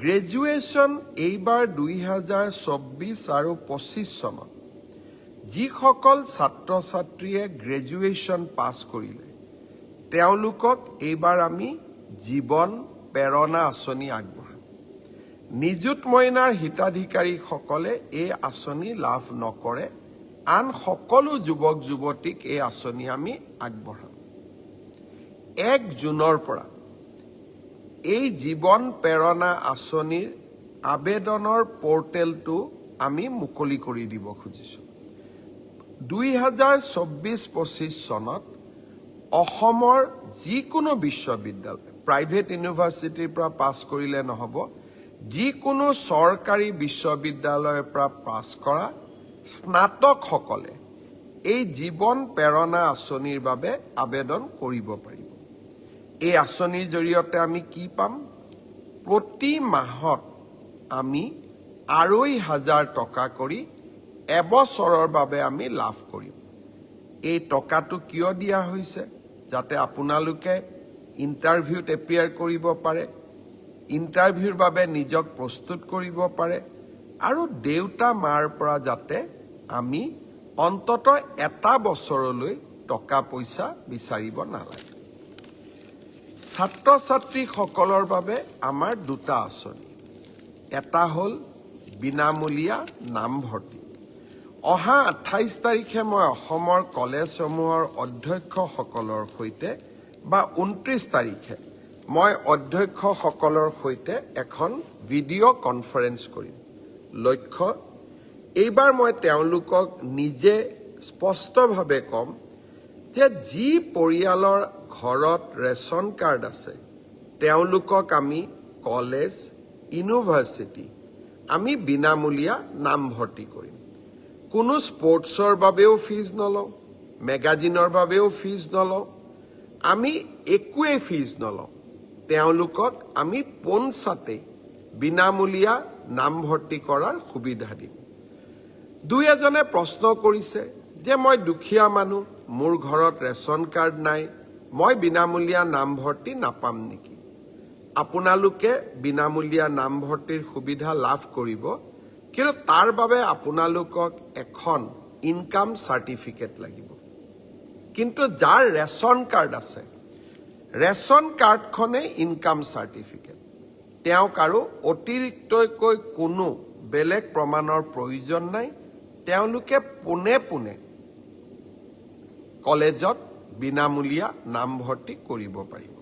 Graduation এইবাৰ 2024 আৰু 25 চনত যিসকল ছাত্ৰ ছাত্ৰীয়ে গ্ৰেজুৱেশ্যন পাছ কৰিলে তেওঁলোকক এইবাৰ আমি জীৱন প্ৰেৰণা আঁচনি আগবঢ়াম। নিযুত মইনাৰ হিতাধিকাৰীসকলে এই আঁচনি লাভ নকৰে, আন সকলো যুৱক যুৱতীক এই আঁচনি আমি আগবঢ়াম। 1 জুনৰ পৰা এই জীৱন প্ৰেৰণা আঁচনিৰ আবেদনৰ পৰ্টেলটো আমি মুকলি কৰি দিব খুজিছোঁ। 2024-25 চনত অসমৰ যিকোনো বিশ্ববিদ্যালয়, প্ৰাইভেট ইউনিভাৰ্চিটিৰ পৰা পাছ কৰিলে নহ'ব, যিকোনো চৰকাৰী বিশ্ববিদ্যালয়ৰ পৰা পাছ কৰা স্নাতকসকলে এই জীৱন প্ৰেৰণা আঁচনিৰ বাবে আবেদন কৰিব পাৰিব। এই আঁচনিৰ জৰিয়তে আমি কি পাম? প্ৰতি মাহত আমি 2,500 টকা কৰি এবছৰৰ বাবে আমি লাভ কৰিম। এই টকাটো কিয় দিয়া হৈছে? যাতে আপোনালোকে ইণ্টাৰভিউত এপিয়াৰ কৰিব পাৰে, ইণ্টাৰভিউৰ বাবে নিজক প্ৰস্তুত কৰিব পাৰে, আৰু দেউতা মাৰ পৰা যাতে আমি অন্ততঃ এটা বছৰলৈ টকা পইচা বিচাৰিব নালাগে। ছাত্ৰ ছাত্ৰীসকলৰ বাবে আমাৰ 2টা আঁচনি। এটা হ'ল বিনামূলীয়া নামভৰ্তি। অহা 28 তাৰিখে মই অসমৰ কলেজসমূহৰ অধ্যক্ষসকলৰ সৈতে বা 29 তাৰিখে মই অধ্যক্ষসকলৰ সৈতে এখন ভিডিঅ' কনফাৰেন্স কৰিম। লক্ষ্য, এইবাৰ মই তেওঁলোকক নিজে স্পষ্টভাৱে ক'ম যে যি পৰিয়ালৰ ঘৰত ৰেচন কাৰ্ড আছে তেওঁলোকক আমি কলেজ, ইউনিভাৰ্চিটি আমি বিনামূলীয়া নামভৰ্তি কৰিম। কোনো স্পৰ্টছৰ বাবেও ফিজ নলওঁ, মেগাজিনৰ বাবেও ফিজ নলওঁ, আমি একোৱেই ফিজ নলওঁ। তেওঁলোকক আমি পোনছাতেই বিনামূলীয়া নামভৰ্তি কৰাৰ সুবিধা দিম। দুই এজনে প্ৰশ্ন কৰিছে যে মই দুখীয়া মানুহ, মোৰ ঘৰত ৰেচন কাৰ্ড নাই, মই বিনামূলীয়া নামভৰ্তি নাপাম নেকি? আপোনালোকে বিনামূলীয়া নামভৰ্তিৰ সুবিধা লাভ কৰিব, কিন্তু তাৰ বাবে আপোনালোকক এখন ইনকাম চাৰ্টিফিকেট লাগিব। কিন্তু যাৰ ৰেচন কাৰ্ড আছে, ৰেচন কাৰ্ডখনেই ইনকাম চাৰ্টিফিকেট। তেওঁক আৰু অতিৰিক্তকৈ কোনো বেলেগ প্ৰমাণৰ প্ৰয়োজন নাই। তেওঁলোকে পোনে পোনে কলেজত বিনামূলীয়া নামভৰ্তি কৰিব পাৰিব।